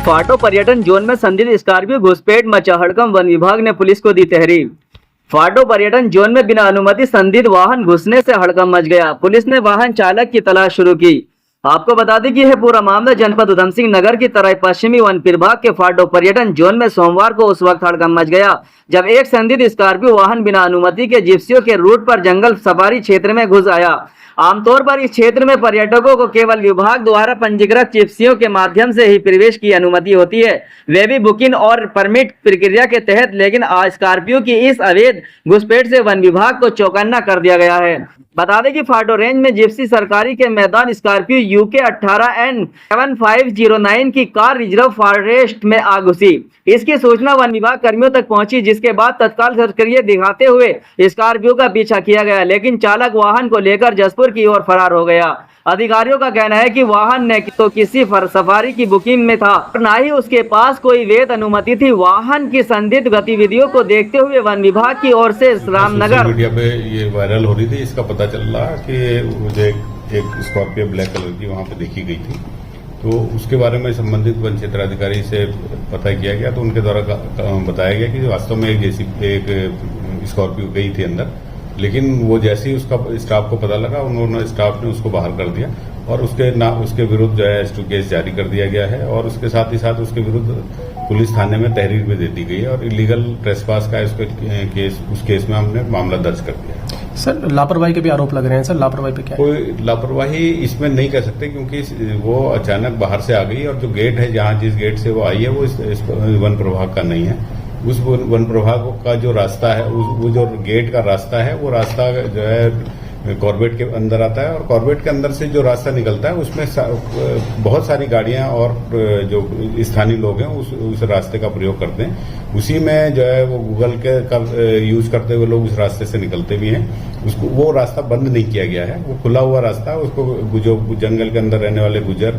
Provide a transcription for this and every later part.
फाटो पर्यटन जोन में संदिग्ध स्कॉर्पियो घुसपैठ मचा हड़कंप, वन विभाग ने पुलिस को दी तहरीर। फाटो पर्यटन जोन में बिना अनुमति संदिग्ध वाहन घुसने से हड़कंप मच गया। पुलिस ने वाहन चालक की तलाश शुरू की। आपको बता दें कि यह पूरा मामला जनपद उधम सिंह नगर की तराई पश्चिमी वन विभाग के फाटो पर्यटन जोन में सोमवार को उस वक्त हड़कंप मच गया जब एक संदिग्ध स्कॉर्पियो वाहन बिना अनुमति के जिप्सियों के रूट पर जंगल सफारी क्षेत्र में घुस आया। आमतौर पर इस क्षेत्र में पर्यटकों को केवल विभाग द्वारा पंजीकृत जिप्सियों के माध्यम से ही प्रवेश की अनुमति होती है, वे भी बुकिंग और परमिट प्रक्रिया के तहत। लेकिन आज स्कॉर्पियो की इस अवैध घुसपैठ से वन विभाग को चौकन्ना कर दिया गया है। बता दें कि फाटो रेंज में जिप्सी सरकारी के मैदान स्कॉर्पियो यूके 18N7509 की कार रिजर्व फॉरेस्ट में आ घुसी। इसकी सूचना वन विभाग कर्मियों तक पहुंची, जिसके बाद तत्काल सक्रिय दिखाते हुए स्कॉर्पियो का पीछा किया गया, लेकिन चालक वाहन को लेकर जसपुर की ओर फरार हो गया। अधिकारियों का कहना है कि वाहन न तो किसी सफारी की बुकिंग में था और न ही उसके पास कोई वैध अनुमति थी। वाहन की संदिग्ध गतिविधियों को देखते हुए वन विभाग की ओर से रामनगर मीडिया पे ये वायरल हो रही थी। इसका पता चल रहा कि मुझे एक स्कॉर्पियो ब्लैक कलर की वहां पे देखी गई थी, तो उसके बारे में संबंधित वन क्षेत्राधिकारी से पता किया गया, तो उनके द्वारा बताया गया कि वास्तव में एक स्कॉर्पियो गई थी अंदर, लेकिन वो जैसे ही उसका स्टाफ को पता लगा, उन्होंने स्टाफ ने उसको बाहर कर दिया और उसके विरुद्ध जो है S2 केस जारी कर दिया गया है और उसके साथ ही साथ उसके विरुद्ध पुलिस थाने में तहरीर भी दे दी गई है और इलीगल ट्रेसपास का उस केस में हमने मामला दर्ज कर दिया है। सर, लापरवाही के भी आरोप लग रहे हैं। सर, लापरवाही पे क्या है? कोई लापरवाही इसमें नहीं कह सकते, क्योंकि वो अचानक बाहर से आ गई और जो गेट है, जहां जिस गेट से वो आई है, वो इस वन प्रभाग का नहीं है। उस वन प्रभाग का जो रास्ता है, वो जो गेट का रास्ता है, वो रास्ता जो है कॉर्बेट के अंदर आता है और कॉर्बेट के अंदर से जो रास्ता निकलता है उसमें बहुत सारी गाड़ियां और जो स्थानीय लोग हैं उस रास्ते का प्रयोग करते हैं। उसी में जो है वो गूगल के यूज करते हुए लोग उस रास्ते से निकलते भी हैं। उसको वो रास्ता बंद नहीं किया गया है, वो खुला हुआ रास्ता है। उसको जो जंगल के अंदर रहने वाले गुजर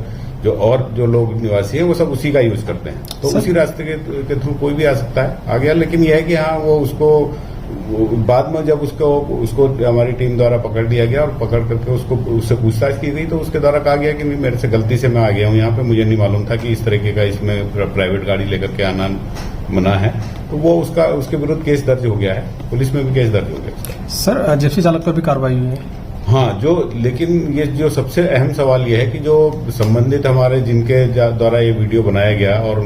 जो लोग निवासी हैं, वो सब उसी का यूज करते हैं, तो उसी रास्ते के थ्रू कोई भी आ सकता है, आ गया। लेकिन यह है कि हाँ, वो उसको बाद में जब उसको हमारी टीम द्वारा पकड़ लिया गया और पकड़ करके उससे पूछताछ की गई, तो उसके द्वारा कहा गया कि मेरे से गलती से मैं आ गया हूँ यहाँ पे, मुझे नहीं मालूम था कि इस तरीके का इसमें प्राइवेट गाड़ी लेकर के आना मना है, तो वो उसके विरुद्ध केस दर्ज हो गया है। पुलिस में भी केस दर्ज हो गया। सर, जिप्सी चालक पर भी कार्रवाई हुई है? हाँ, लेकिन ये जो सबसे अहम सवाल ये है कि जो संबंधित हमारे जिनके द्वारा ये वीडियो बनाया गया और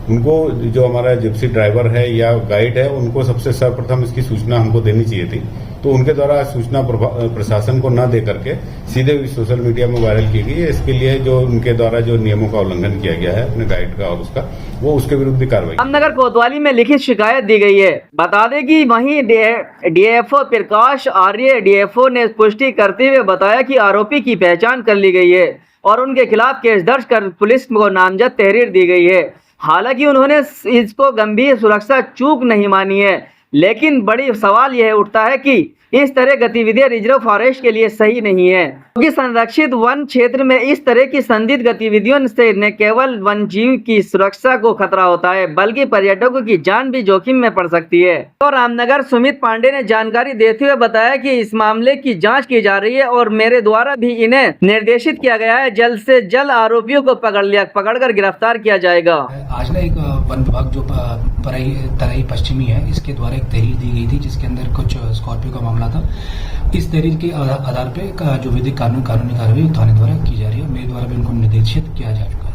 उनको जो हमारा जिप्सी ड्राइवर है या गाइड है, उनको सबसे सर्वप्रथम इसकी सूचना हमको देनी चाहिए थी, तो उनके द्वारा सूचना प्रशासन को न दे करके सीधे सोशल मीडिया में वायरल की गई है। इसके लिए जो उनके द्वारा जो नियमों का उल्लंघन किया गया है अपने गाइड का और उसका, वो उसके विरुद्ध भी कार्रवाई। रामनगर कोतवाली में लिखित शिकायत दी गई है। बता दें कि वहीं डीएफओ प्रकाश आर्य डीएफओ ने पुष्टि करते हुए बताया कि आरोपी की पहचान कर ली गई है और उनके खिलाफ केस दर्ज कर पुलिस को नामजद तहरीर दी गई है। हालांकि उन्होंने इसको गंभीर सुरक्षा चूक नहीं मानी है, लेकिन बड़ी सवाल यह उठता है कि इस तरह गतिविधियां रिजर्व फॉरेस्ट के लिए सही नहीं है, क्योंकि संरक्षित वन क्षेत्र में इस तरह की संदिग्ध गतिविधियों से न केवल वन जीव की सुरक्षा को खतरा होता है, बल्कि पर्यटकों की जान भी जोखिम में पड़ सकती है। तो रामनगर सुमित पांडे ने जानकारी देते हुए बताया कि इस मामले की जांच की जा रही है और मेरे द्वारा भी इन्हें निर्देशित किया गया है, जल्द से जल्द आरोपियों को पकड़कर गिरफ्तार किया जाएगा। आज ना एक वन विभाग जो तराई पश्चिमी है, इसके द्वारा एक तहरीर दी गई थी, जिसके अंदर कुछ स्कॉर्पियो का मामला था। इस तहरीर के आधार पे जो विधिक कानूनी कार्रवाई थाने द्वारा की जा रही है, मेरे द्वारा भी उनको निर्देशित किया जा चुका है।